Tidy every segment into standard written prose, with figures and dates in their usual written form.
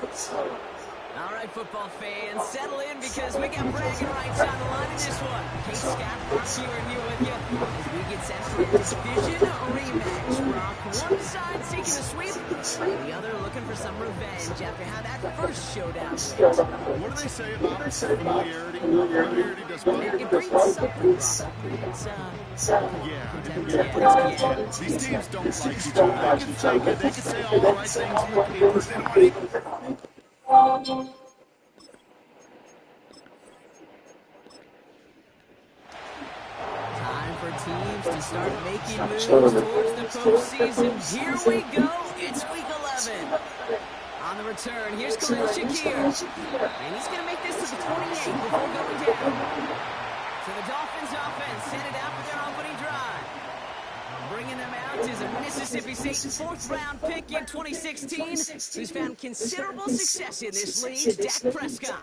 short. All right, football fans, settle in because we got bragging rights on the line in this one. Kate Scott, Brock Hewer here with you as we get set for a division rematch. Brock, one side seeking a sweep, and the other looking for some revenge after how that first showdown went. What do they say about familiarity? Familiarity does what? It breeds something, Brock. Yeah. These teams don't like each other. They can fake it. They can say all the right things on the paper. They don't want any... Time for teams to start making moves towards the postseason. Here we go. It's week 11. On the return, here's Khalil Shakir. And he's going to make this to the 28 before going down. So the Dolphins offense set it out for their opening drive. Bringing them out is a Mississippi State fourth-round pick in 2016 who's found considerable success in this league, Dak Prescott.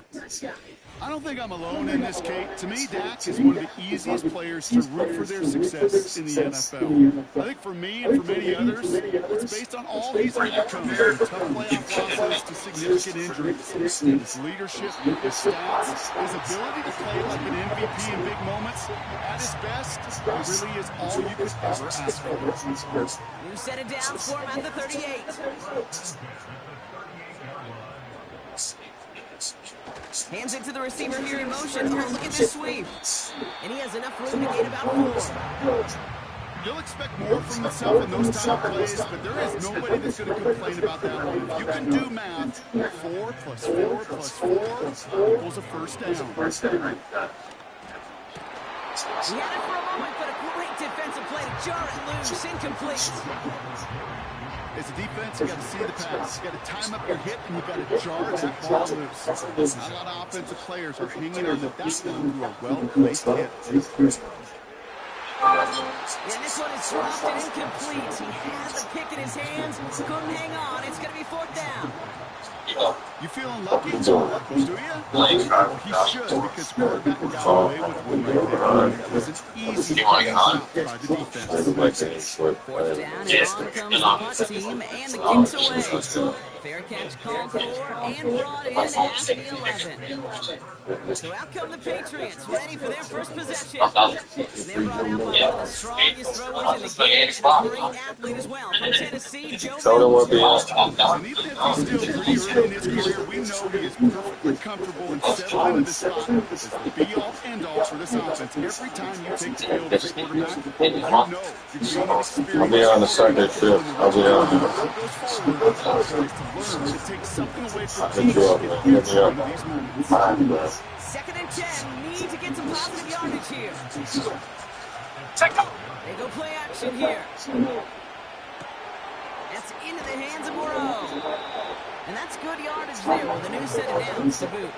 I don't think I'm alone in this, Kate. To me, Dak is one of the easiest players to root for their success in the NFL. I think for me and for many others, it's based on all he's overcome, from tough playoff losses to significant injuries. His leadership, his stats, his ability to play like an MVP in big moments, at his best, it really is all you could ever ask for. You set it down for him at the 38. Hands it to the receiver here in motion. Oh, look at this sweep. And he has enough room to gain about 4. You'll expect more from himself in those type of plays, but there is nobody that's going to complain about that one. If you can do math, 4 plus 4 plus 4 equals a first down. He had it for a moment, but a great defensive play to jar it loose. Incomplete. As a defense, you got to see the pass. You got to time up your hit, and you got to jar that ball loose. Not a lot of offensive players are hanging on to that one through a well-placed hit. Yeah, this one is dropped and incomplete. He had the pick in his hands, couldn't hang on. It's going to be 4th down. You feeling lucky? Do you? Well, he should, because the quarterback got away with one right there. It was an easy stop by the defense. 4th down, and on comes the punt team, and the kick's away. Fair catch called for and brought in at the 11. So out come the Patriots, ready for their first possession. They're brought out by one of the strongest throwers in the game, and a great athlete as well. From Tennessee, Joe Milton. And even if he's still pretty early in his career, we know he is perfectly comfortable and settled into this spot as the be-all, end-all for this offense. Every time you take the field as a quarterback, you know you're gaining experience. I'll be on the second shift. I'll be on. To take something away from teams in each one of these moments. 2nd and 10, need to get some positive yardage here. They go play action here. That's into the hands of Moreau. And that's good yardage there with a new set of downs to boot.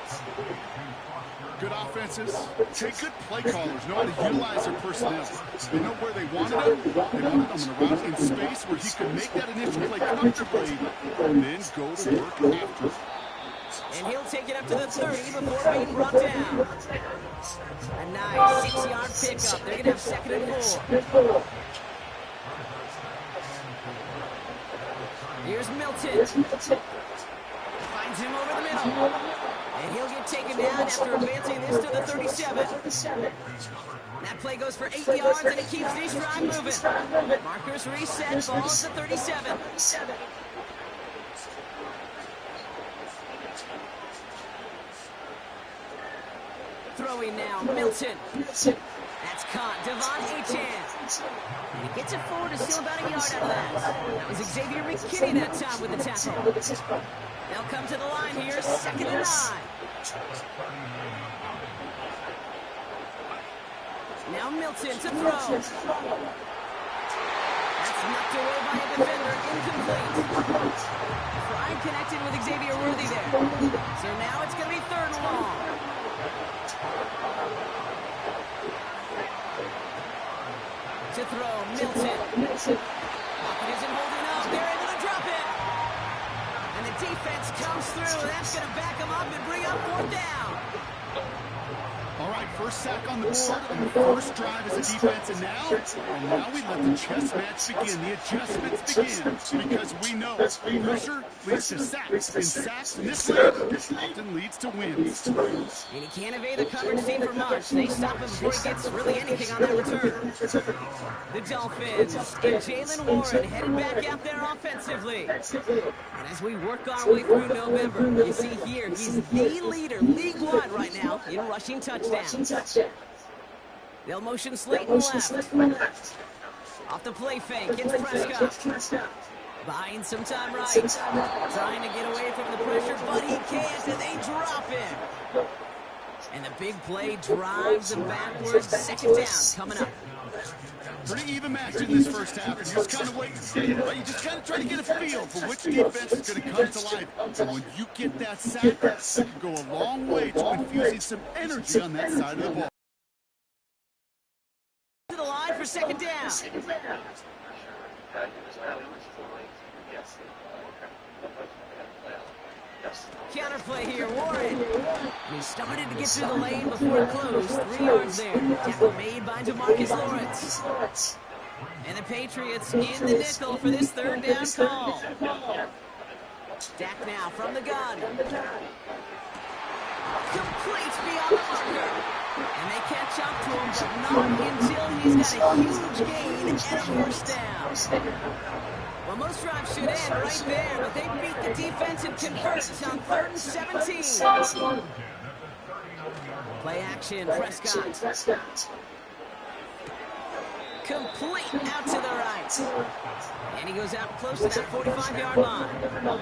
Good offenses, take good play callers, know how to utilize their personnel. They know where they wanted him. They wanted him in a route in space where he could make that initial play comfortably and then go to work after. And he'll take it up to the 30 before being brought down. A nice 6-yard pickup. They're going to have 2nd and 4. Here's Milton. Finds him over the middle. And he'll get taken down after advancing this to the 37. That play goes for 8 yards, and it keeps these drive moving. Markers reset, ball at the 37. Throwing now, Milton. That's caught, Devon Achane. And he gets it forward to steal about a yard out of that. That was Xavier McKinney that time with the tackle. They'll come to the line here, 2nd and 9. Now Milton to throw. That's knocked away by a defender, incomplete. Pride connected with Xavier Worthy there. So now it's going to be 3rd and long. To throw, Milton. Pocket isn't holding up. They're able to drop it. And the defense comes through. That's going to back them up and bring up 4th down. All right, first sack on the board on the first drive as a defense, and now we let the chess match begin, the adjustments begin, because we know pressure leads to sacks, and sacks in this league often leads to wins. And he can't evade the coverage team for much. They stop him before he gets really anything on that return. The Dolphins and Jalen Warren headed back out there offensively. And as we work our way through November, you see here, he's the leader league-wide right now in rushing touchdowns. They'll motion Slayton left. Off the play fake, it's Prescott. Buying some time right. Trying to get away from the pressure, but he can't, and they drop him. And the big play drives them backwards. Second down coming up. Pretty even match in this first half, and you're just kind of waiting. Right? You just kind of try to get a feel for which defense is going to come to life. And when you get that sack, it can go a long way to infusing some energy on that side of the ball. To the line for second down. Counterplay here, Warren. And he started to get through the lane before it closed. 3 yards there. Tackle made by DeMarcus Lawrence. And the Patriots in the nickel for this third down call. Dak now from the gun. Complete beyond the marker. And they catch up to him, but not until he's got a huge gain and a first down. Well, most drives should end right there, but they beat the defense and convert on 3rd and 17. Play action, Prescott. Complete out to the right. And he goes out close to that 45-yard line.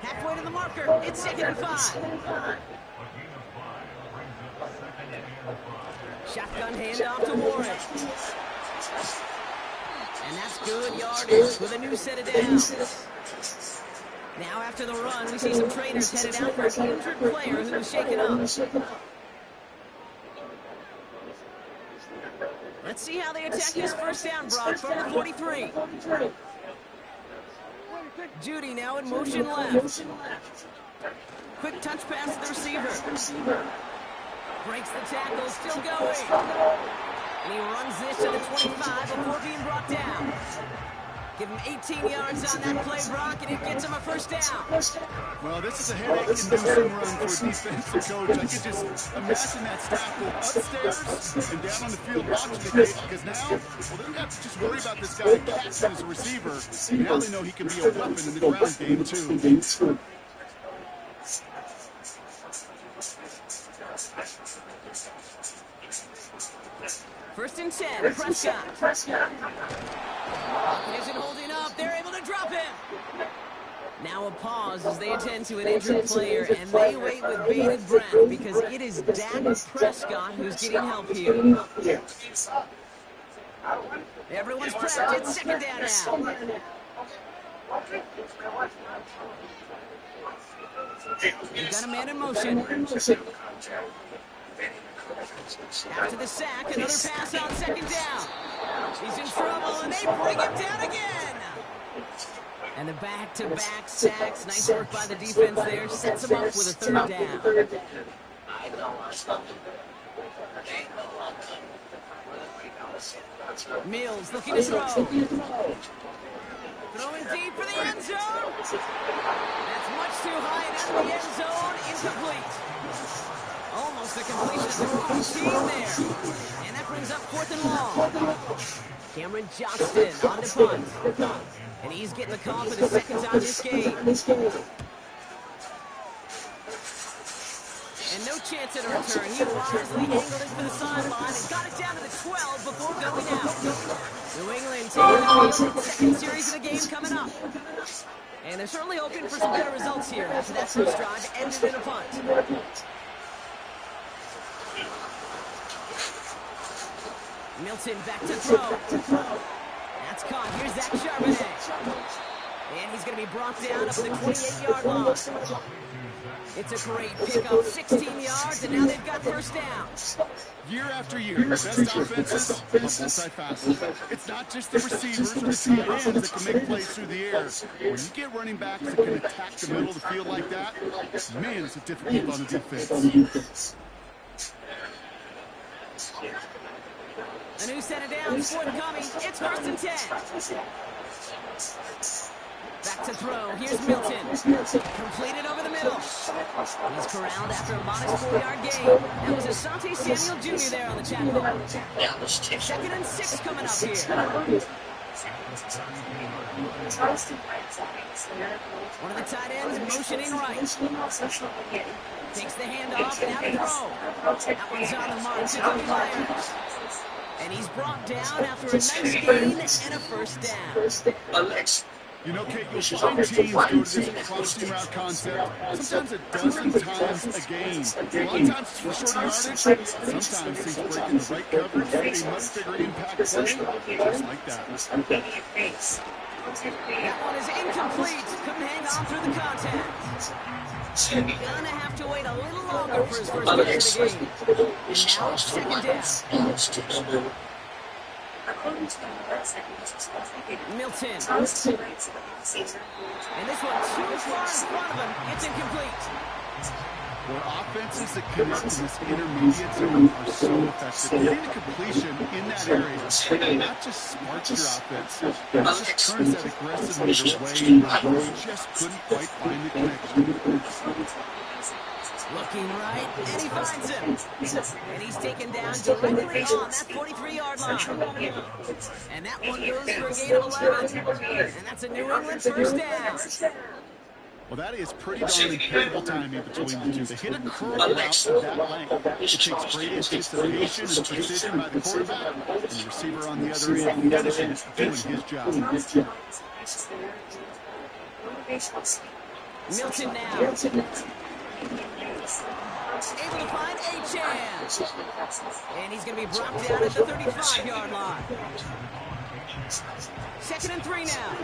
Halfway to the marker, it's 2nd and 5. Shotgun handoff to Warren. And that's good yardage with a new set of downs. Now after the run, we see some trainers headed out for an injured player who was shaken up. Let's see how they attack this first down, Brock, from the 43. Judy now in motion left. Quick touch pass to the receiver. Breaks the tackle, still going. And he runs this to the 25 before being brought down. Give him 18 yards on that play, Brock, and it gets him a first down. Well, this is a headache-inducing run for a defensive coach. I could just imagine that staff go upstairs and down on the field watching the game, because now, well, they don't have to just worry about this guy catching as a receiver. Now they know he can be a weapon in the ground game, too. First and 10, Prescott. Isn't holding up. They're able to drop him. Now a pause as they attend to an injured player, and they wait with bated breath because it is Dak Prescott who's getting help here. Everyone's prepped. It's second down now. He's got a man in motion. After the sack, another pass on second down. He's in trouble, and they bring him down again. And the back-to-back sacks. Nice work by the defense there. Sets him up with a third down. Mills looking to throw. Throwing deep for the end zone. That's much too high and out of the end zone. Incomplete. Almost a completion of the wrong team there. And that brings up 4th and long. Cameron Johnston on the punt. And he's getting the call for the second time this game. And no chance at a return. He wisely angled it for the sideline and got it down to the 12 before going out. New England taking the field. Second series of the game coming up. And they're certainly hoping for some better results here after that first drive ended in a punt. Milton back to throw. That's caught. Here's Zach Charbonnet. And he's going to be brought down up to the 28-yard line. It's a great pickup, 16 yards, and now they've got first down. Year after year, the best offenses are multifaceted. It's not just the receivers or the tight ends that can make plays through the air. When you get running backs that can attack the middle of the field like that, man, it's a difficult on the defense. A new set of downs forthcoming. It's 1st and 10. Back to throw. Here's Milton. Completed over the middle. He's corralled after a modest 4-yard gain. That was Asante Samuel Jr. there on the tackle. 2nd and 6 coming up here. One of the tight ends motioning right. Takes the handoff and out to throw. That one's on the mark to Cody Myers. And he's brought down after a nice gain and a 1st down. You know, Kate, you'll find teams go to this crossing route concept sometimes a dozen times a game. A lot of times it's for short yardage. Sometimes things break in the right coverage for a much bigger impact play, just like that. That one is incomplete. Couldn't hang on through the contact. Gonna have to wait a little longer for his first catch of the game. And now, 2nd down. Milton. And this one too far in front of him. It's incomplete. Well, offenses that connect in this intermediate zone are so effective. Getting a completion in that area not just sparks your offense, it just turns that aggressiveness away where you just couldn't quite find the connection. Looking right, and he finds him. And he's taken down directly on that 43-yard line. And that one goes for a gain of 11. And that's a New England 1st down. Well, that is pretty darn incredible timing between the two. They hit a curl route of that length. It takes great anticipation and precision by the quarterback, and the receiver on the other end finishing it, doing his job. Milton now. Able to find Achane. And he's going to be brought down at the 35-yard line. 2nd and 3 now.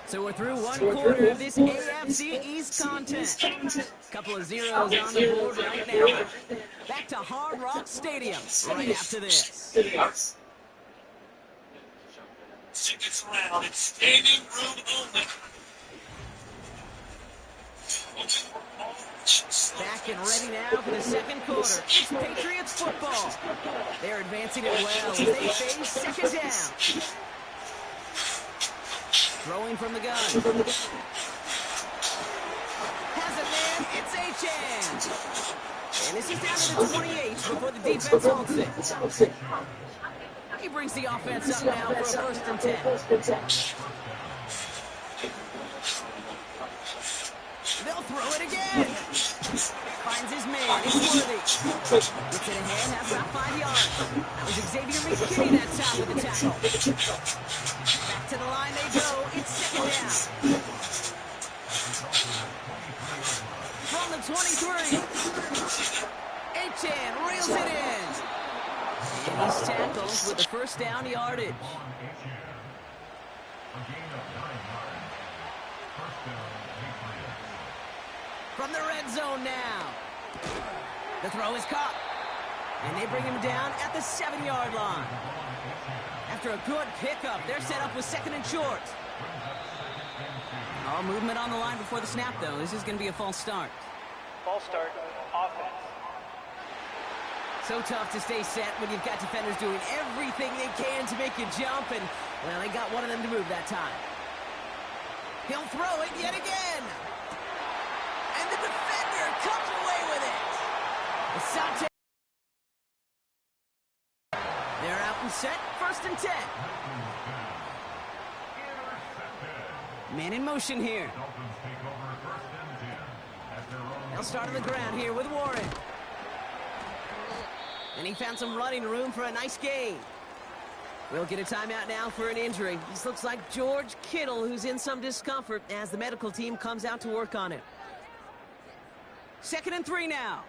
So we're through one quarter of this AFC East contest. Couple of zeros on the board right now. Back to Hard Rock Stadium right after this. Tickets around. It's standing room only. Back and ready now for the 2nd quarter. It's Patriots football. They're advancing it well as they face 2nd down. Throwing from the gun. Has a man. It's Achane. And this is down to the 28 before the defense holds it. He brings the offense up now for a 1st and 10. They'll throw it again. Finds his man. It's Worthy. Gets it ahead. That's about 5 yards. That was Xavier McKinney that time with the tackle. Back to the line they go. It's 2nd down. From the 23. Achane reels it in. And he's tackled with the 1st down yardage. From the red zone now. The throw is caught. And they bring him down at the 7-yard line. After a good pickup, they're set up with 2nd and short. All movement on the line before the snap, though. This is going to be a false start. False start, offense. So tough to stay set when you've got defenders doing everything they can to make you jump, and, well, they got one of them to move that time. He'll throw it yet again. And the defender comes away with it. Asante. They're out and set, 1st and 10. Man in motion here. They'll start on the ground here with Warren. And he found some running room for a nice gain. We'll get a timeout now for an injury. This looks like George Kittle, who's in some discomfort as the medical team comes out to work on it. 2nd and 3 now.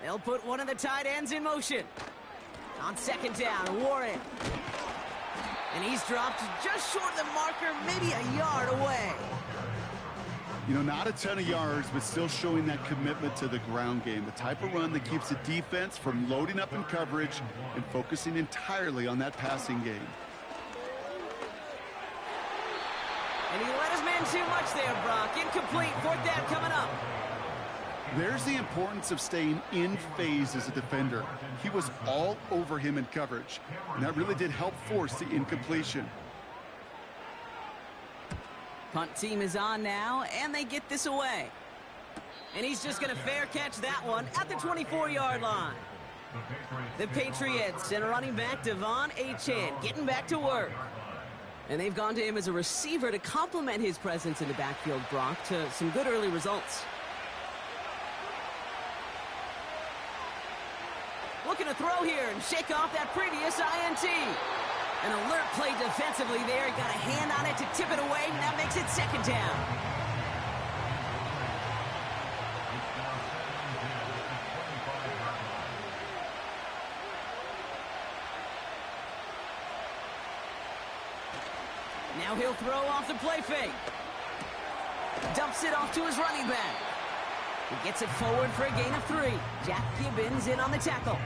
They'll put one of the tight ends in motion. On 2nd down, Warren. And he's dropped just short of the marker, maybe a yard away. You know, not a ton of yards, but still showing that commitment to the ground game. The type of run that keeps the defense from loading up in coverage and focusing entirely on that passing game. And he let his man too much there, Brock. Incomplete. Fourth down coming up. There's the importance of staying in phase as a defender. He was all over him in coverage, and that really did help force the incompletion. Punt team is on now, and they get this away. And he's just going to fair catch that one at the 24-yard line. The Patriots and running back Devon Achane getting back to work. And they've gone to him as a receiver to complement his presence in the backfield, Brock, to some good early results. Looking to throw here and shake off that previous INT. An alert play defensively there. Got a hand on it to tip it away, and that makes it second down. Now he'll throw off the play fake. Dumps it off to his running back. He gets it forward for a gain of 3. Jack Gibbons in on the tackle.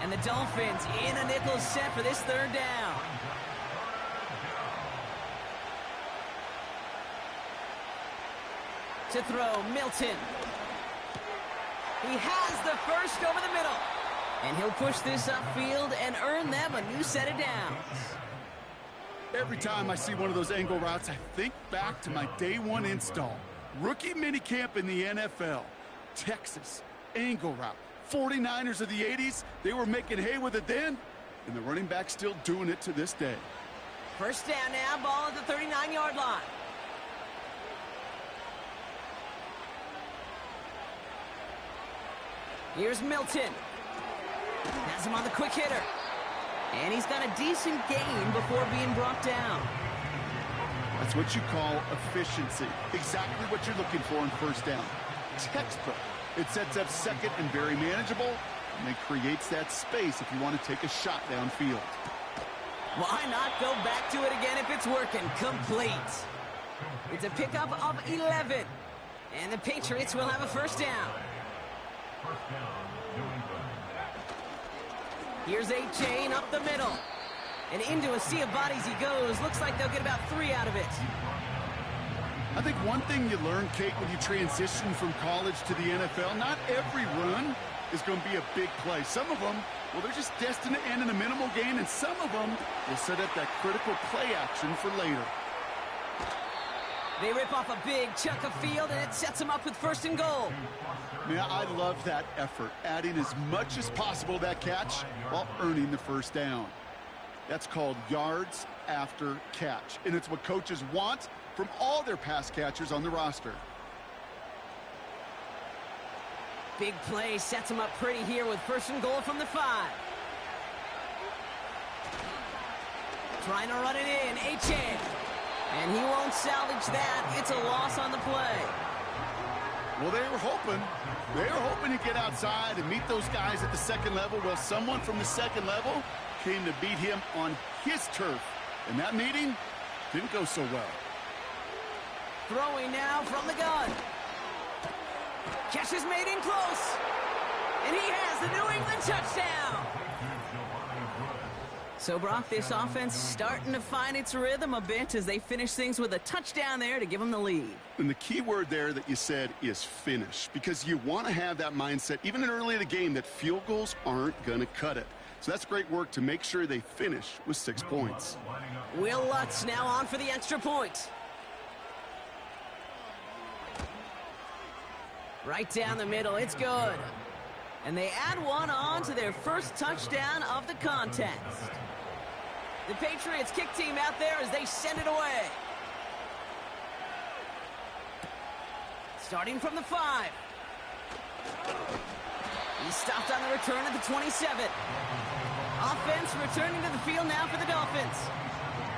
And the Dolphins in a nickel set for this third down. To throw, Milton. He has the first over the middle. And he'll push this upfield and earn them a new set of downs. Every time I see one of those angle routes, I think back to my day one install. Rookie minicamp in the NFL. Texas, angle route. 49ers of the 80s, they were making hay with it then, and the running back's still doing it to this day. First down now, ball at the 39-yard line. Here's Milton. Has him on the quick hitter. And he's got a decent gain before being brought down. That's what you call efficiency. Exactly what you're looking for in first down. Textbook. It sets up second and very manageable, and it creates that space if you want to take a shot downfield. Why not go back to it again if it's working? Complete. It's a pickup of 11. And the Patriots will have a first down. Here's Achane up the middle. And into a sea of bodies he goes. Looks like they'll get about 3 out of it. I think one thing you learn, Kate, when you transition from college to the NFL, not every run is going to be a big play. Some of them, well, they're just destined to end in a minimal gain, and some of them will set up that critical play action for later. They rip off a big chunk of field, and it sets them up with first and goal. Man, I love that effort, adding as much as possible to that catch while earning the first down. That's called yards after catch, and it's what coaches want from all their pass catchers on the roster. Big play sets him up pretty here with first and goal from the 5. Trying to run it in, Achane. And he won't salvage that. It's a loss on the play. Well, they were hoping to get outside and meet those guys at the second level. Well, someone from the second level came to beat him on his turf. And that meeting didn't go so well. Throwing now from the gun. Catch is made in close. And he has the New England touchdown. So, Brock, this offense starting to find its rhythm a bit as they finish things with a touchdown there to give them the lead. And the key word there that you said is finish, because you want to have that mindset, even in early in the game, that field goals aren't going to cut it. So that's great work to make sure they finish with 6 points. Will Lutz now on for the extra point. Right down the middle, it's good. And they add one on to their first touchdown of the contest. The Patriots kick team out there as they send it away. Starting from the 5. He's stopped on the return at the 27. Offense returning to the field now for the Dolphins.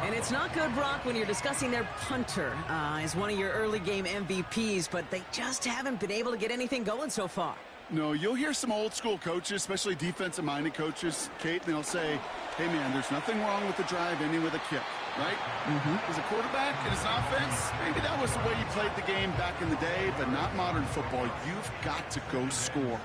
And it's not good, Brock, when you're discussing their punter as one of your early game MVPs, but they just haven't been able to get anything going so far. No, you'll hear some old school coaches, especially defensive-minded coaches, Kate, and they'll say, hey, man, there's nothing wrong with the drive ending with a kick, right? As a quarterback and as an offense, maybe that was the way you played the game back in the day, but not modern football. You've got to go score.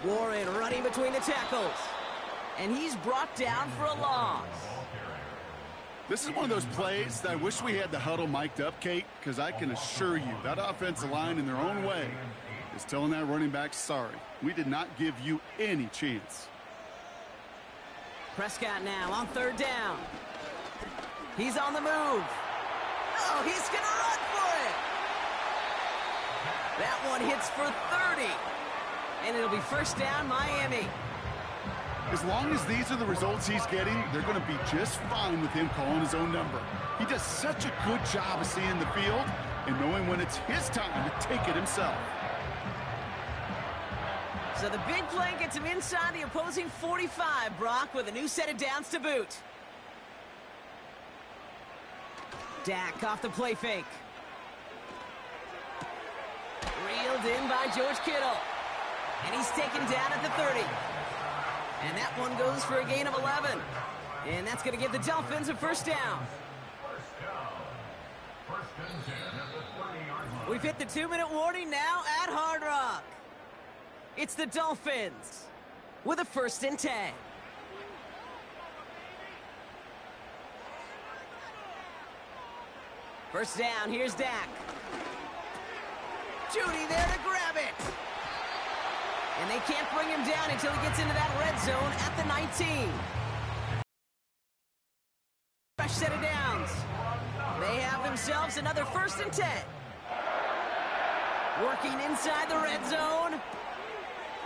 Warren running between the tackles. And he's brought down for a loss. This is one of those plays that I wish we had the huddle mic'd up, Kate, because I can assure you that offensive line in their own way is telling that running back, sorry, we did not give you any chance. Prescott now on third down. He's on the move. Oh, he's going to run for it. That one hits for 30. And it'll be first down, Miami. As long as these are the results he's getting, they're going to be just fine with him calling his own number. He does such a good job of seeing the field and knowing when it's his time to take it himself. So the big play gets him inside the opposing 45, Brock, with a new set of downs to boot. Dak off the play fake. Reeled in by George Kittle. And he's taken down at the 30. And that one goes for a gain of 11. And that's going to give the Dolphins a first down. We've hit the 2-minute warning now at Hard Rock. It's the Dolphins with a 1st and 10. First down, here's Dak. Judy there to grab it. And they can't bring him down until he gets into that red zone at the 19. Fresh set of downs. They have themselves another 1st and 10. Working inside the red zone.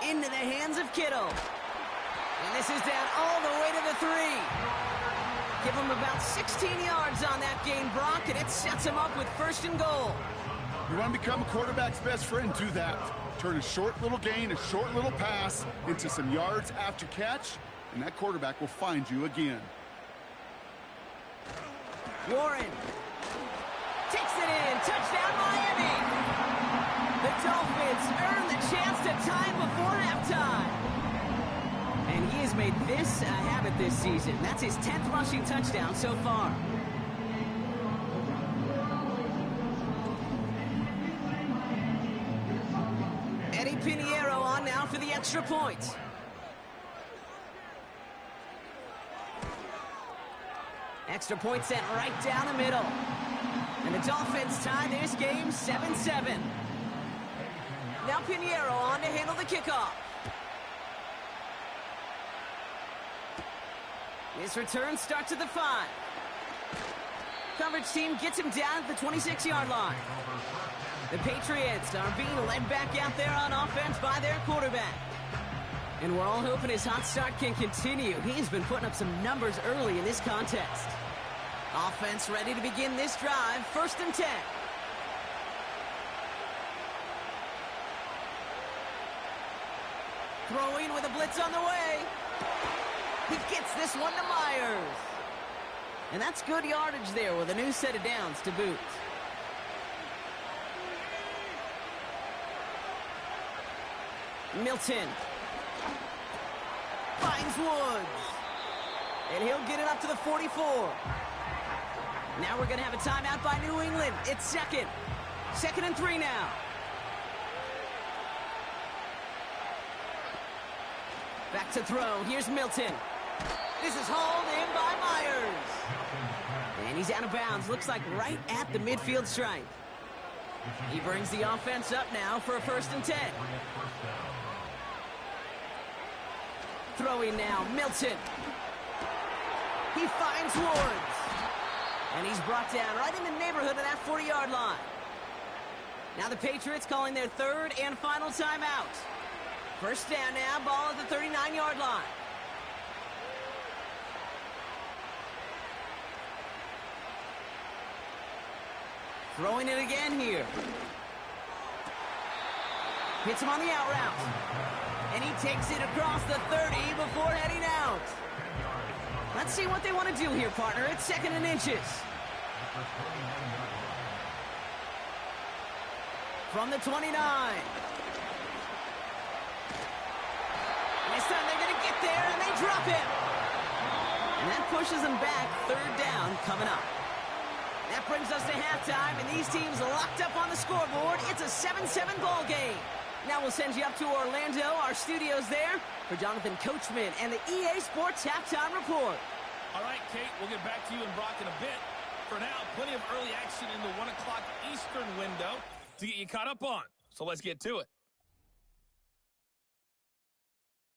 Into the hands of Kittle. And this is down all the way to the 3. Give him about 16 yards on that gain, Brock, and it sets him up with 1st and goal. You want to become a quarterback's best friend? Do that. Turn a short little gain, a short little pass into some yards after catch, and that quarterback will find you again. Warren takes it in. Touchdown, Miami. The Dolphins earn the chance to tie before halftime. And he has made this a habit this season. That's his 10th rushing touchdown so far. Eddie Pinheiro on now for the extra point. Extra point sent right down the middle. And the Dolphins tie this game 7-7. Now Pinheiro on to handle the kickoff. His return starts at the 5. Coverage team gets him down at the 26-yard line. The Patriots are being led back out there on offense by their quarterback. And we're all hoping his hot start can continue. He's been putting up some numbers early in this contest. Offense ready to begin this drive. 1st and 10. Throwing with a blitz on the way. He gets this one to Myers. And that's good yardage there with a new set of downs to boot. Milton finds Woods. And he'll get it up to the 44. Now we're going to have a timeout by New England. It's 2nd. 2nd and 3 now. Back to throw. Here's Milton. This is hauled in by Myers. And he's out of bounds. Looks like right at the midfield stripe. He brings the offense up now for a 1st and 10. Throwing now, Milton. He finds Woods. And he's brought down right in the neighborhood of that 40-yard line. Now the Patriots calling their 3rd and final timeout. First down now, ball at the 39-yard line. Throwing it again here. Hits him on the out route. And he takes it across the 30 before heading out. Let's see what they want to do here, partner. It's 2nd and inches. From the 29. This time they're going to get there, and they drop him. And that pushes them back. 3rd down coming up. That brings us to halftime, and these teams locked up on the scoreboard. It's a 7-7 ball game. Now we'll send you up to Orlando, our studios there, for Jonathan Coachman and the EA Sports Halftime Report. All right, Kate, we'll get back to you and Brock in a bit. For now, plenty of early action in the 1 o'clock Eastern window to get you caught up on. So let's get to it.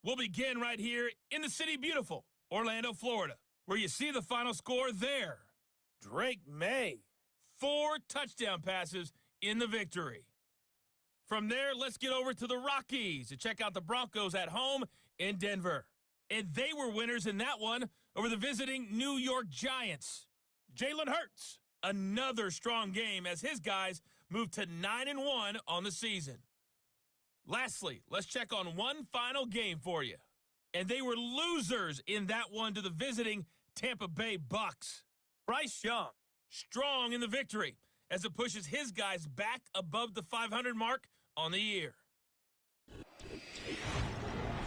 We'll begin right here in the city beautiful, Orlando, Florida, where you see the final score there. Drake May, 4 touchdown passes in the victory. From there, let's get over to the Rockies to check out the Broncos at home in Denver. And they were winners in that one over the visiting New York Giants. Jalen Hurts, another strong game as his guys moved to 9-1 on the season. Lastly, let's check on one final game for you. And they were losers in that one to the visiting Tampa Bay Bucks. Bryce Young, strong in the victory as it pushes his guys back above the 500 mark on the year.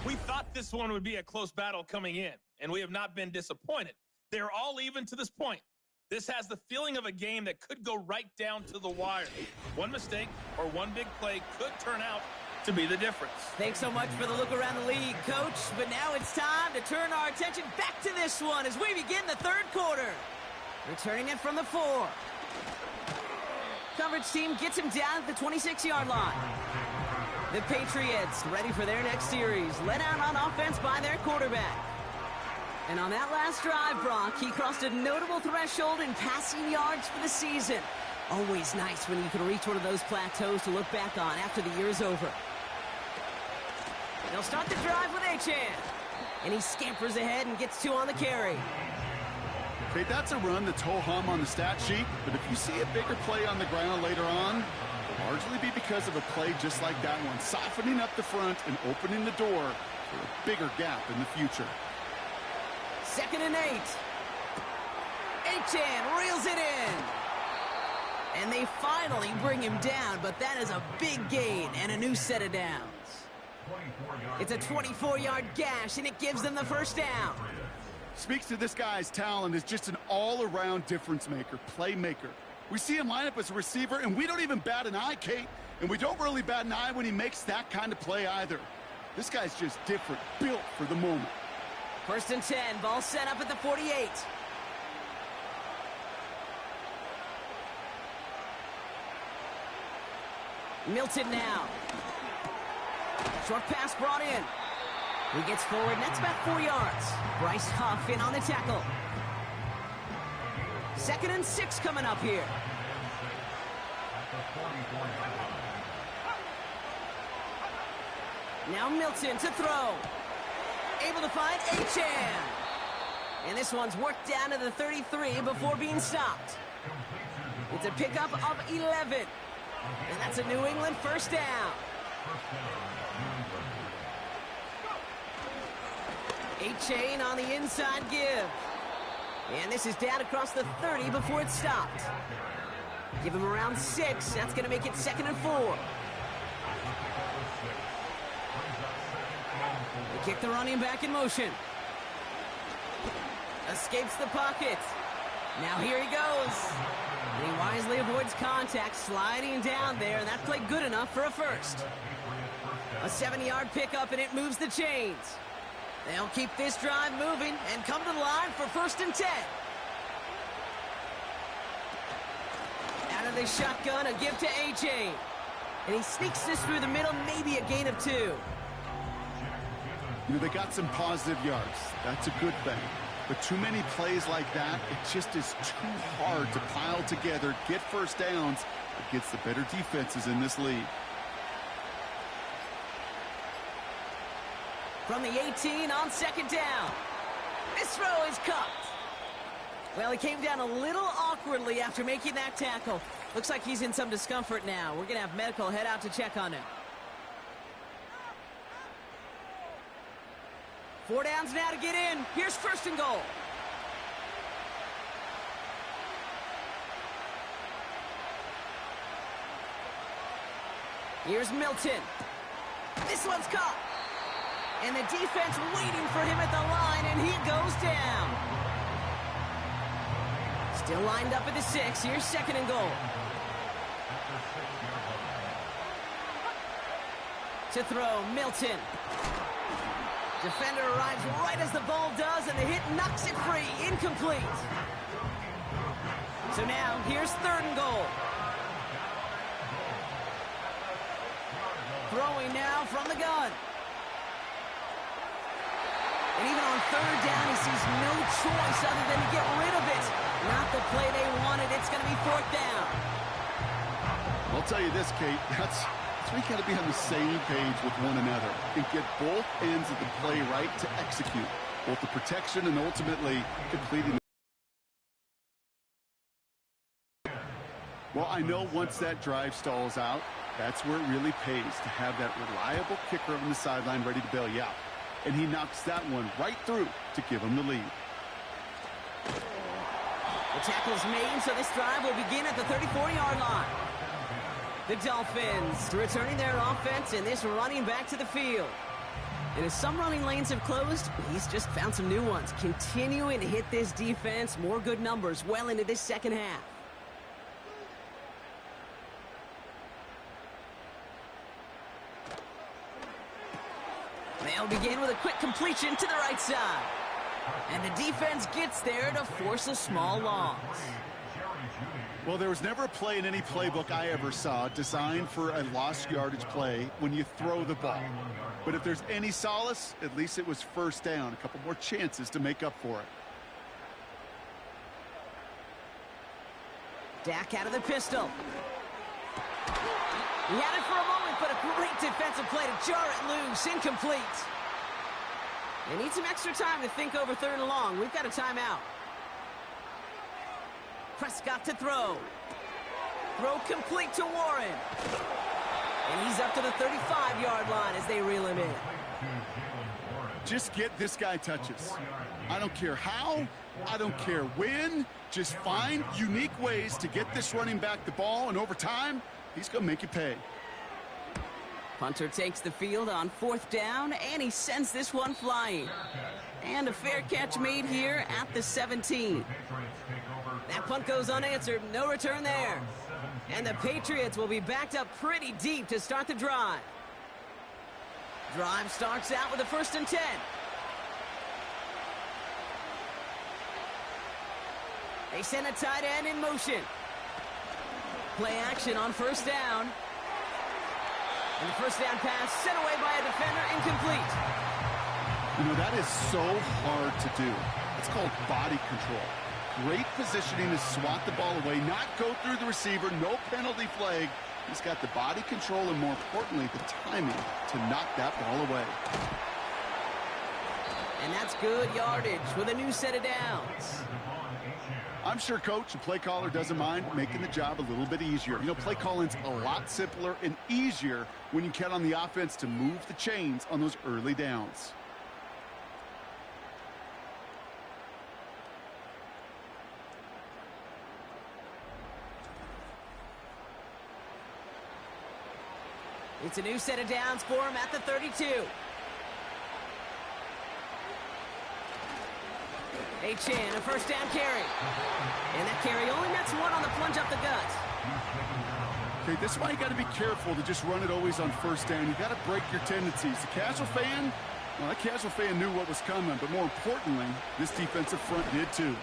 We thought this one would be a close battle coming in, and we have not been disappointed. They're all even to this point. This has the feeling of a game that could go right down to the wire. One mistake or one big play could turn out to be the difference. Thanks so much for the look around the league, Coach. But now it's time to turn our attention back to this one as we begin the third quarter. Returning it from the 4. Coverage team gets him down at the 26-yard line. The Patriots ready for their next series, led out on offense by their quarterback. And on that last drive, Brock, he crossed a notable threshold in passing yards for the season. Always nice when you can reach one of those plateaus to look back on after the year's over. They'll start the drive with Achane. And he scampers ahead and gets 2 on the carry. Okay, that's a run that's ho-hum on the stat sheet, but if you see a bigger play on the ground later on, it'll largely be because of a play just like that one, softening up the front and opening the door for a bigger gap in the future. 2nd and 8. Achane reels it in. And they finally bring him down, but that is a big gain and a new set of downs. It's a 24-yard gash, and it gives them the first down. Speaks to this guy's talent as just an all-around difference maker, playmaker. We see him line up as a receiver, and we don't even bat an eye, Kate. And we don't really bat an eye when he makes that kind of play either. This guy's just different, built for the moment. 1st and 10, ball set up at the 48. Milton now. Short pass brought in. He gets forward, and that's about 4 yards. Bryce Huff in on the tackle. 2nd and 6 coming up here. Now Milton to throw. Able to find Achane. And this one's worked down to the 33 before being stopped. It's a pickup of 11. And that's a New England first down. Achane on the inside give. And this is down across the 30 before it's stopped. Give him around 6. That's going to make it 2nd and 4. They kick the running back in motion. Escapes the pocket. Now here he goes. And he wisely avoids contact, sliding down there, and that played good enough for a first. A 7-yard pickup, and it moves the chains. They'll keep this drive moving and come to the line for 1st and 10. Out of the shotgun, a give to Achane. And he sneaks this through the middle, maybe a gain of 2. You know, they got some positive yards. That's a good thing. But too many plays like that, it just is too hard to pile together, get first downs against the better defenses in this league. From the 18 on 2nd down. This throw is cut. Well, he came down a little awkwardly after making that tackle. Looks like he's in some discomfort now. We're going to have medical head out to check on him. 4 downs now to get in. Here's 1st and goal. Here's Milton. This one's caught. And the defense waiting for him at the line, and he goes down. Still lined up at the 6. Here's 2nd and goal. To throw, Milton. Defender arrives right as the ball does, and the hit knocks it free. Incomplete. So now, here's 3rd and goal. Throwing now from the gun. And even on 3rd down, he sees no choice other than to get rid of it. Not the play they wanted. It's going to be 4th down. I'll tell you this, Kate, that's we got to be on the same page with one another and get both ends of the play right to execute both the protection and ultimately completing. Well, I know once that drive stalls out, that's where it really pays to have that reliable kicker on the sideline ready to bail you out. And he knocks that one right through to give him the lead. The tackle's made, so this drive will begin at the 34-yard line. The Dolphins returning their offense and this running back to the field. And as some running lanes have closed, he's just found some new ones. Continuing to hit this defense, more good numbers well into this second half. They'll begin with a quick completion to the right side. And the defense gets there to force a small loss. Well, there was never a play in any playbook I ever saw designed for a lost yardage play when you throw the ball. But if there's any solace, at least it was 1st down. A couple more chances to make up for it. Dak out of the pistol. He had it for a moment, but a great defensive play to jar it loose. Incomplete. They need some extra time to think over 3rd and long. We've got a timeout. Prescott to throw. Throw complete to Warren. And he's up to the 35-yard line as they reel him in. Just get this guy touches. I don't care how. I don't care when. Just find unique ways to get this running back the ball, and over time, he's going to make you pay. Punter takes the field on 4th down, and he sends this one flying. And a fair catch made here at the 17. That punt goes unanswered. No return there. And the Patriots will be backed up pretty deep to start the drive. Drive starts out with a 1st and 10. They send a tight end in motion. Play action on 1st down. And the 1st down pass sent away by a defender, incomplete. You know, that is so hard to do. It's called body control. Great positioning to swat the ball away, not go through the receiver, no penalty flag. He's got the body control and, more importantly, the timing to knock that ball away. And that's good yardage with a new set of downs. I'm sure coach and play caller doesn't mind making the job a little bit easier. You know, play calling's a lot simpler and easier when you count on the offense to move the chains on those early downs. It's a new set of downs for him at the 32. A-Chan, a 1st down carry. And that carry only nets one on the plunge up the gut. Okay, this is why you got to be careful to just run it always on 1st down. You got to break your tendencies. The casual fan, well, that casual fan knew what was coming, but more importantly, this defensive front did too.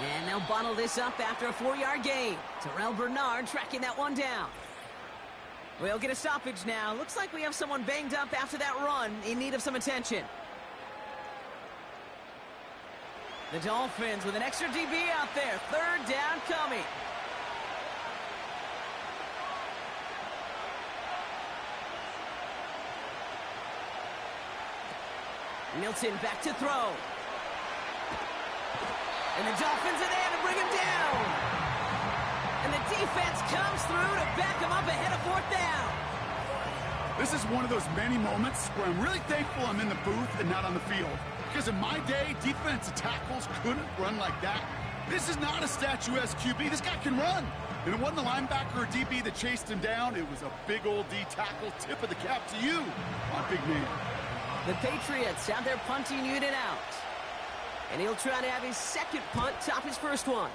And they'll bottle this up after a 4-yard gain. Terrell Bernard tracking that one down. We'll get a stoppage now. Looks like we have someone banged up after that run in need of some attention. The Dolphins with an extra DB out there. 3rd down coming. Milton back to throw. And the Dolphins are there to bring him down. And the defense comes through to back him up ahead of 4th down. This is one of those many moments where I'm really thankful I'm in the booth and not on the field. Because in my day, defensive tackles couldn't run like that. This is not a statuesque QB. This guy can run. And it wasn't the linebacker or DB that chased him down. It was a big old D tackle. Tip of the cap to you, my big man. The Patriots have their punting unit out. And he'll try to have his 2nd punt top his 1st one.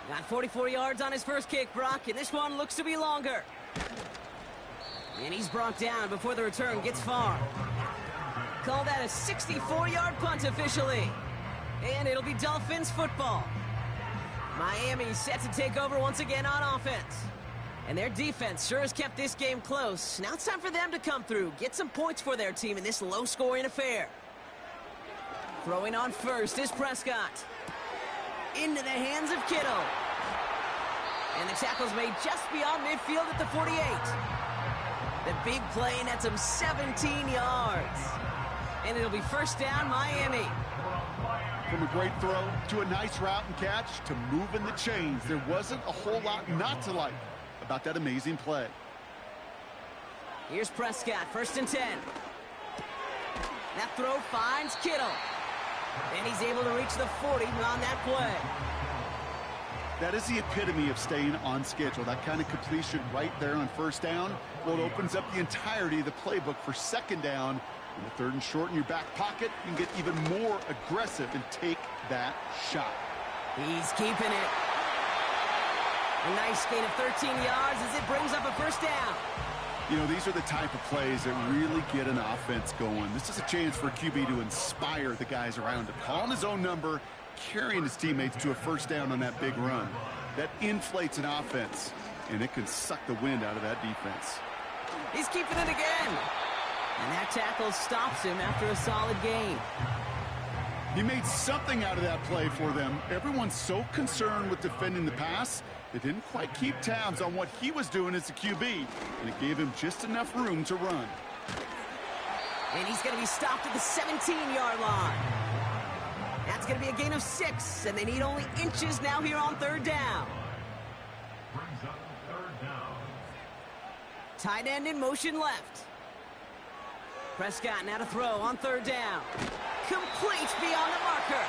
Got 44 yards on his 1st kick, Brock, and this one looks to be longer. And he's brought down before the return gets far. Call that a 64-yard punt officially. And it'll be Dolphins football. Miami set to take over once again on offense. And their defense sure has kept this game close. Now it's time for them to come through, get some points for their team in this low-scoring affair. Throwing on first is Prescott. Into the hands of Kittle. And the tackle's made just beyond midfield at the 48. The big play nets him 17 yards. And it'll be first down, Miami. From a great throw to a nice route and catch to moving the chains, there wasn't a whole lot not to like about that amazing play. Here's Prescott, first and 10. That throw finds Kittle. And he's able to reach the 40 on that play. That is the epitome of staying on schedule. That kind of completion right there on first down. Well, it opens up the entirety of the playbook for second down. In the third and short in your back pocket, you can get even more aggressive and take that shot. He's keeping it. A nice gain of 13 yards as it brings up a first down. You know, these are the type of plays that really get an offense going. This is a chance for a QB to inspire the guys around him. Calling his own number, carrying his teammates to a first down on that big run. That inflates an offense, and it can suck the wind out of that defense. He's keeping it again. And that tackle stops him after a solid gain. He made something out of that play for them. Everyone's so concerned with defending the pass, they didn't quite keep tabs on what he was doing as a QB, and it gave him just enough room to run. And he's going to be stopped at the 17-yard line. That's going to be a gain of 6, and they need only inches now here on third down. Tight end in motion left. Prescott now to throw on third down. Complete beyond the marker.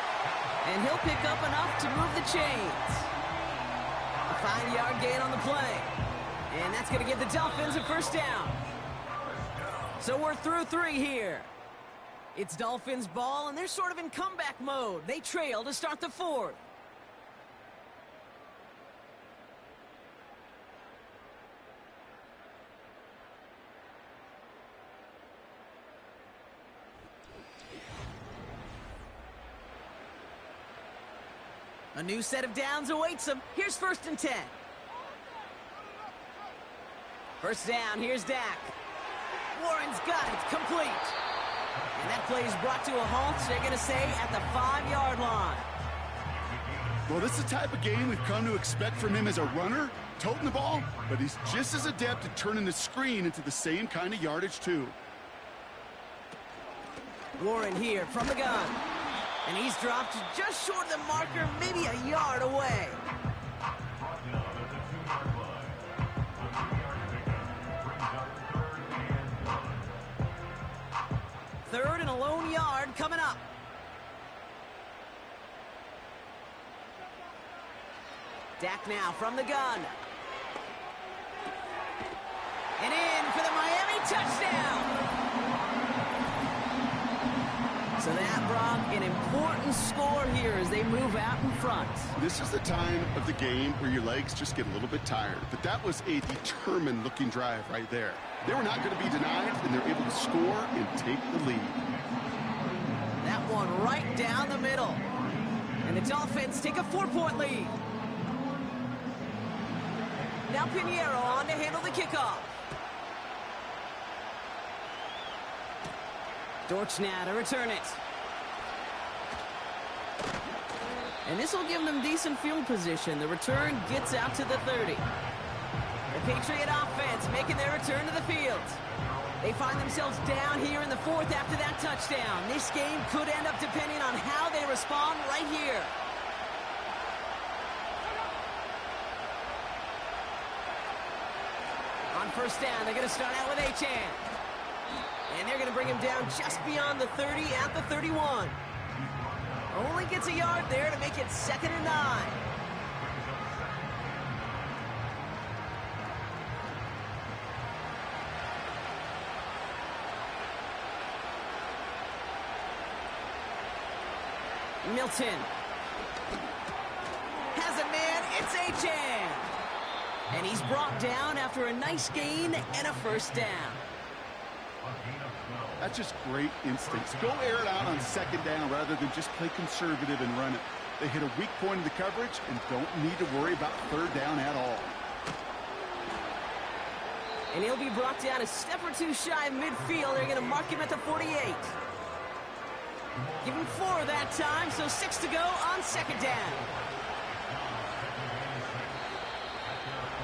And he'll pick up enough to move the chains. A 5-yard gain on the play. And that's going to give the Dolphins a first down. So we're through 3 here. It's Dolphins ball, and they're sort of in comeback mode. They trail to start the 4th. A new set of downs awaits them. Here's first and 10. First down, here's Dak. Warren's got it, complete. And that play is brought to a halt, they're going to say, at the 5-yard line. Well, this is the type of game we've come to expect from him as a runner, toting the ball, but he's just as adept at turning the screen into the same kind of yardage, too. Warren here from the gun. And he's dropped just short of the marker, maybe a yard away. Third and a lone yard coming up. Dak now from the gun. And in for the Miami touchdown. So that brought an important score here as they move out in front. This is the time of the game where your legs just get a little bit tired. But that was a determined-looking drive right there. They were not going to be denied, and they're able to score and take the lead. That one right down the middle. And the Dolphins take a 4-point lead. Now Pinheiro on to handle the kickoff. Dortch now to return it. And this will give them decent field position. The return gets out to the 30. The Patriot offense making their return to the field. They find themselves down here in the 4th after that touchdown. This game could end up depending on how they respond right here. On first down, they're going to start out with Achane. And they're going to bring him down just beyond the 30 at the 31. Only gets a yard there to make it 2nd and 9. Milton has a man. It's Achane. And he's brought down after a nice gain and a first down. That's just great instincts. Go air it out on second down rather than just play conservative and run it. They hit a weak point in the coverage and don't need to worry about third down at all. And he'll be brought down a step or two shy of midfield. They're going to mark him at the 48. Give him 4 that time, so 6 to go on second down.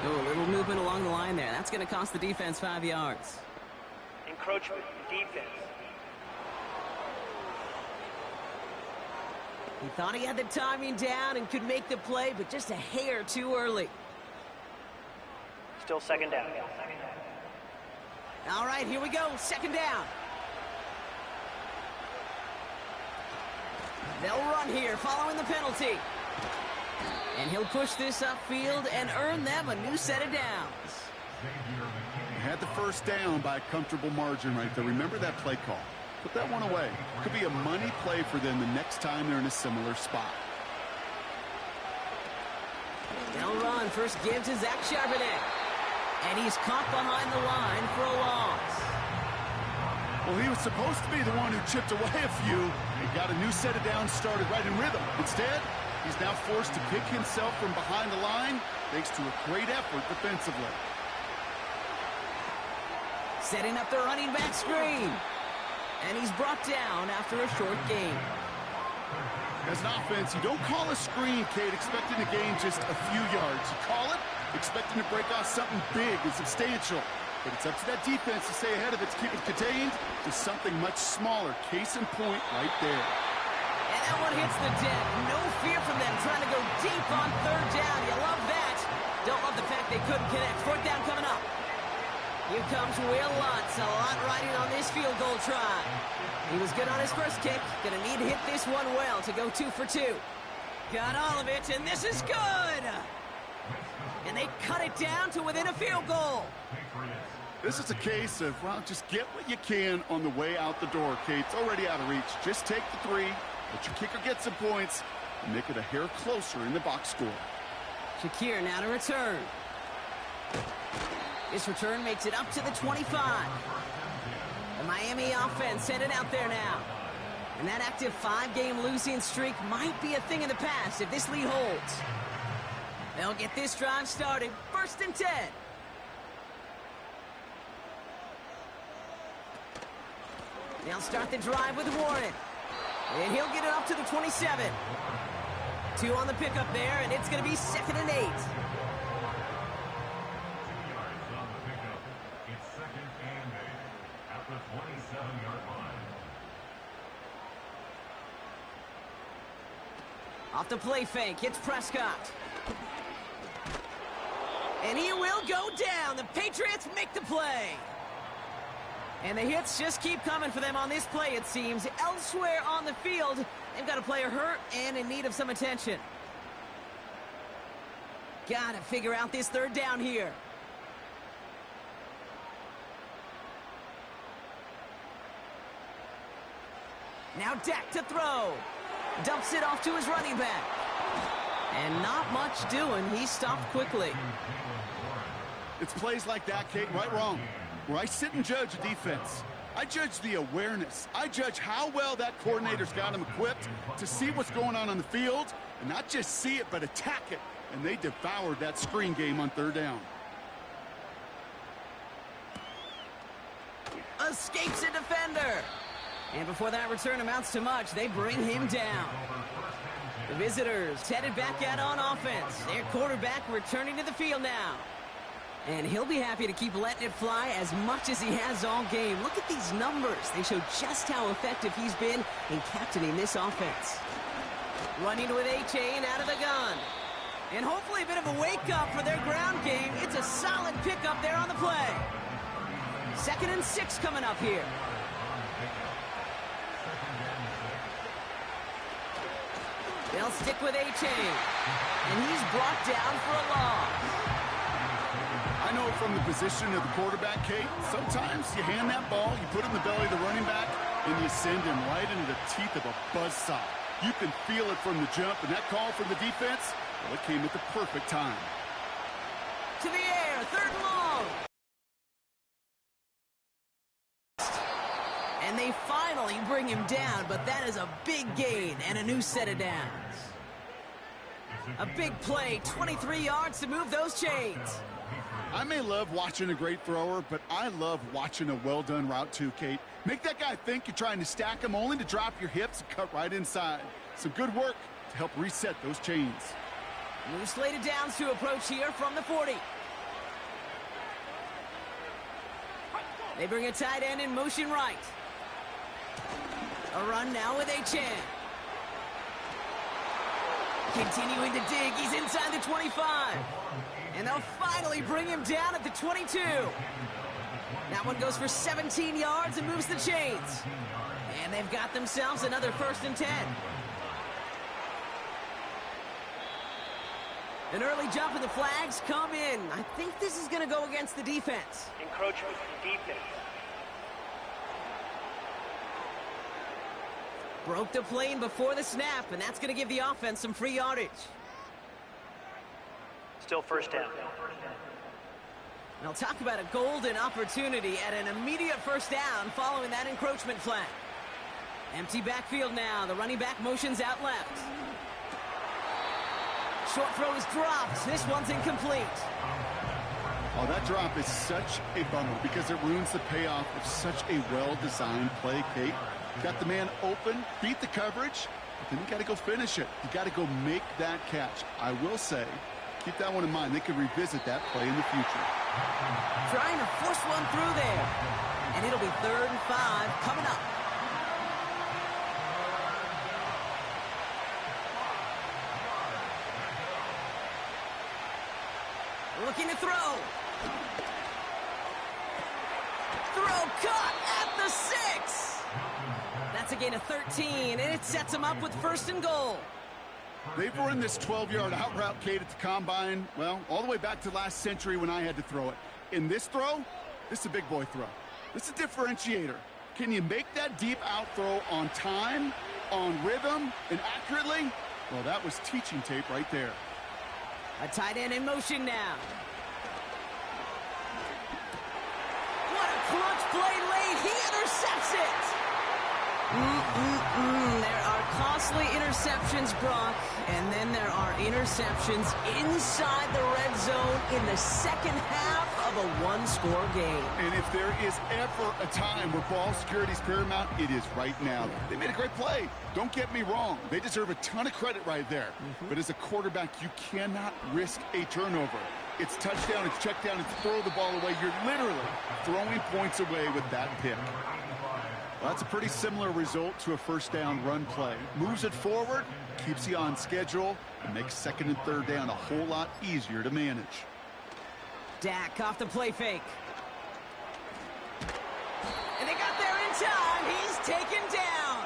Oh, a little movement along the line there. That's going to cost the defense 5 yards. Encroachment, defense. He thought he had the timing down and could make the play, but just a hair too early. Still second down. All right, here we go. Second down. They'll run here following the penalty. And he'll push this upfield and earn them a new set of downs. They had the first down by a comfortable margin right there. Remember that play call. Put that one away. Could be a money play for them the next time they're in a similar spot. They'll run. First give to Zach Charbonnet. And he's caught behind the line for a loss. Well, he was supposed to be the one who chipped away a few. He got a new set of downs started right in rhythm. Instead, he's now forced to pick himself from behind the line thanks to a great effort defensively. Setting up the running back screen. And he's brought down after a short gain. As an offense, you don't call a screen, Kate, expecting to gain just a few yards. You call it expecting to break off something big and substantial. But it's up to that defense to stay ahead of it, to keep it contained to something much smaller. Case in point right there. And that one hits the deck. No fear from them trying to go deep on third down. You love that. Don't love the fact they couldn't connect. Fourth down coming up. Here comes Will Lutz. A lot riding on this field goal try. He was good on his first kick. Gonna need to hit this one well to go 2 for 2. Got all of it, and this is good. And they cut it down to within a field goal. This is a case of, well, just get what you can on the way out the door, Kate. It's already out of reach. Just take the 3, let your kicker get some points, and make it a hair closer in the box score. Shakir now to return. This return makes it up to the 25. The Miami offense headed out there now. And that active 5-game losing streak might be a thing of the past if this lead holds. They'll get this drive started. 1st and 10. They'll start the drive with Warren. And he'll get it up to the 27. 2 on the pickup there, and it's going to be 2nd and 8. Off the play fake, it's Prescott. And he will go down. The Patriots make the play. And the hits just keep coming for them on this play, it seems. Elsewhere on the field, they've got a player hurt and in need of some attention. Got to figure out this third down here. Now Dak to throw. Dumps it off to his running back. And not much doing. He stopped quickly. It's plays like that, Kate, right wrong, where I sit and judge a defense. I judge the awareness. I judge how well that coordinator's got him equipped to see what's going on the field, and not just see it, but attack it. And they devoured that screen game on third down. Escapes a defender. And before that return amounts to much, they bring him down. The visitors headed back out on offense. Their quarterback returning to the field now. And he'll be happy to keep letting it fly as much as he has all game. Look at these numbers. They show just how effective he's been in captaining this offense. Running with A-Chain out of the gun. And hopefully a bit of a wake-up for their ground game. It's a solid pickup there on the play. 2nd and 6 coming up here. They'll stick with A-Chain. And he's brought down for a loss. I know from the position of the quarterback, Kate, sometimes you hand that ball, you put it in the belly of the running back, and you send him right into the teeth of a buzzsaw. You can feel it from the jump, and that call from the defense, well, it came at the perfect time. to the air, 3rd and long. And they finally bring him down, but that is a big gain and a new set of downs. A big play, 23 yards to move those chains. I may love watching a great thrower, but I love watching a well-done route too, Kate. Make that guy think you're trying to stack him only to drop your hips and cut right inside. Some good work to help reset those chains. New slated downs to approach here from the 40. They bring a tight end in motion right. A run now with H.N. Continuing to dig, he's inside the 25. And they'll finally bring him down at the 22. That one goes for 17 yards and moves the chains. And they've got themselves another 1st and 10. An early jump and the flags come in. I think this is going to go against the defense. Encroachment defense. Broke the plane before the snap, and that's going to give the offense some free yardage. Still 1st down. And I'll talk about a golden opportunity at an immediate 1st down following that encroachment flag. Empty backfield now. The running back motions out left. Short throw is dropped. This one's incomplete. Oh, that drop is such a bummer because it ruins the payoff of such a well-designed play, Kate. Got the man open, beat the coverage, but then you got to go finish it. You got to go make that catch. I will say, keep that one in mind. They could revisit that play in the future. Trying to force one through there. And it'll be 3rd and 5 coming up. Looking to throw. Throw caught at the 6. That's a gain of 13, and it sets them up with 1st and goal. They've run this 12-yard out route, Kate, at the combine, well, all the way back to last century when I had to throw it. In this throw, this is a big boy throw. This is a differentiator. Can you make that deep out throw on time, on rhythm, and accurately? Well, that was teaching tape right there. A tight end in motion now. What a clutch play late. He intercepts it. There are costly interceptions, Brock, and then there are interceptions inside the red zone in the 2nd half of a 1-score game. And if there is ever a time where ball security is paramount, it is right now. They made a great play. Don't get me wrong. They deserve a ton of credit right there. But as a quarterback, you cannot risk a turnover. It's touchdown, it's check down, it's throw the ball away. You're literally throwing points away with that pick. Well, that's a pretty similar result to a 1st down run play. Moves it forward, keeps you on schedule, and makes 2nd and 3rd down a whole lot easier to manage. Dak off the play fake. And they got there in time. He's taken down.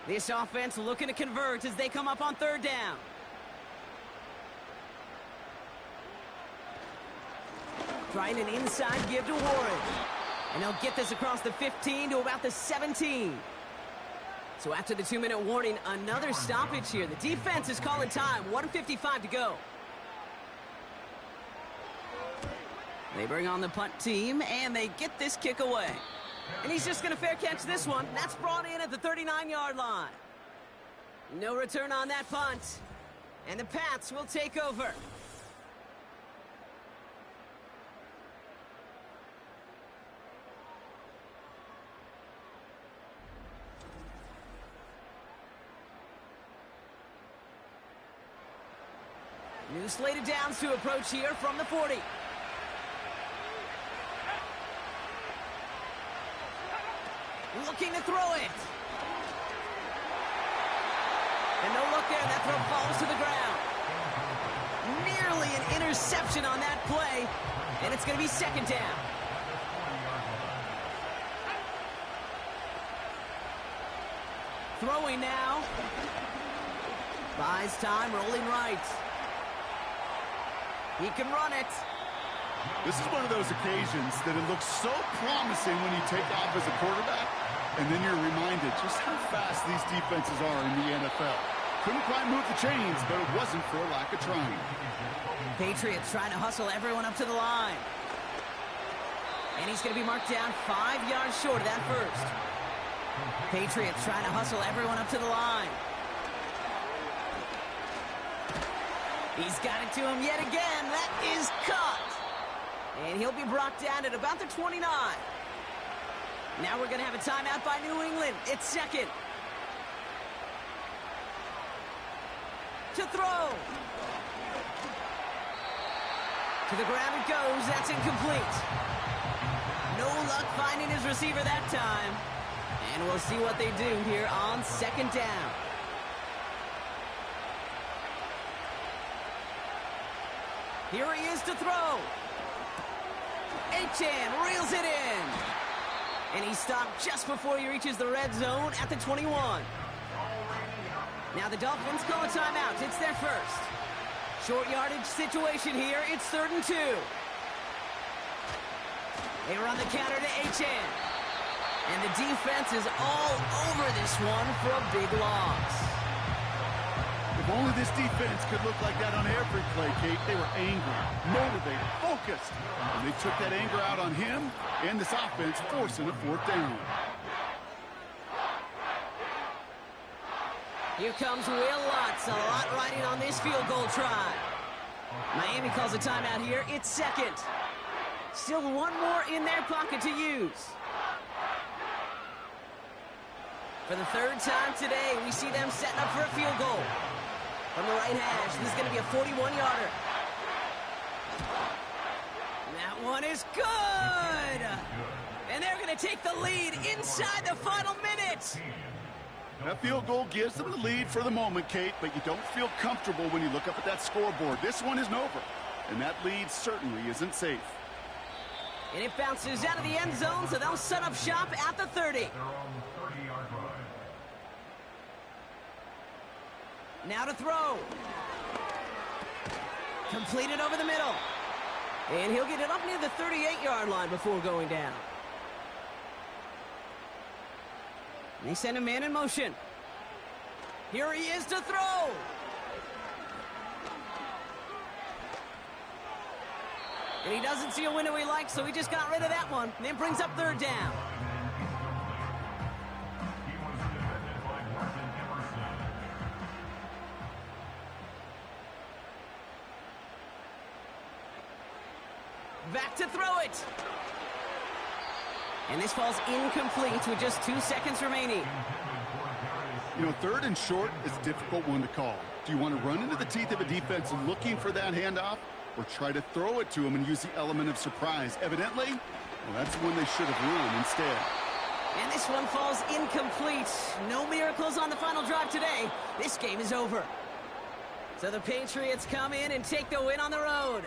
This offense looking to convert as they come up on 3rd down. Trying an inside give to Warren. And they'll get this across the 15 to about the 17. So after the 2-minute warning, another stoppage here. The defense is calling time. 1:55 to go. They bring on the punt team, and they get this kick away. And he's just going to fair catch this one. That's brought in at the 39-yard line. No return on that punt. And the Pats will take over. New slated downs to approach here from the 40. Looking to throw it. And no look there. That throw falls to the ground. Nearly an interception on that play. And it's going to be 2nd down. Throwing now. Buys time, rolling right. He can run it. This is one of those occasions that it looks so promising when you take off as a quarterback, and then you're reminded just how fast these defenses are in the NFL. Couldn't quite move the chains, but it wasn't for a lack of trying. Patriots trying to hustle everyone up to the line. And he's going to be marked down 5 yards short of that first. Patriots trying to hustle everyone up to the line. He's got it to him yet again. That is cut. And he'll be brought down at about the 29. Now we're going to have a timeout by New England. It's second. To throw. To the ground it goes. That's incomplete. No luck finding his receiver that time. And we'll see what they do here on second down. Here he is to throw. Achane reels it in. And he's stopped just before he reaches the red zone at the 21. Now the Dolphins call a timeout. It's their first. Short yardage situation here. It's 3rd and 2. They run the counter to Achane. And the defense is all over this one for a big loss. If only this defense could look like that on every play, Kate. They were angry, motivated, focused. And they took that anger out on him and this offense, forcing a 4th down. Here comes Will Lutz. A lot riding on this field goal try. Miami calls a timeout here. It's second. Still one more in their pocket to use. For the 3rd time today, we see them setting up for a field goal. From the right hash, this is going to be a 41-yarder. That one is good! And they're going to take the lead inside the final minute. That field goal gives them the lead for the moment, Kate, but you don't feel comfortable when you look up at that scoreboard. This one isn't over, and that lead certainly isn't safe. And it bounces out of the end zone, so they'll set up shop at the 30. Now to throw. Completed over the middle. And he'll get it up near the 38-yard line before going down. And they send a man in motion. Here he is to throw. And he doesn't see a window he likes, so he just got rid of that one. And then brings up 3rd down. Back to throw it. And this falls incomplete with just 2 seconds remaining. You know, 3rd and short is a difficult one to call. Do you want to run into the teeth of a defense looking for that handoff, or try to throw it to them and use the element of surprise? Evidently, well, that's when they should have run instead. And this one falls incomplete. No miracles on the final drive today. This game is over. So the Patriots come in and take the win on the road.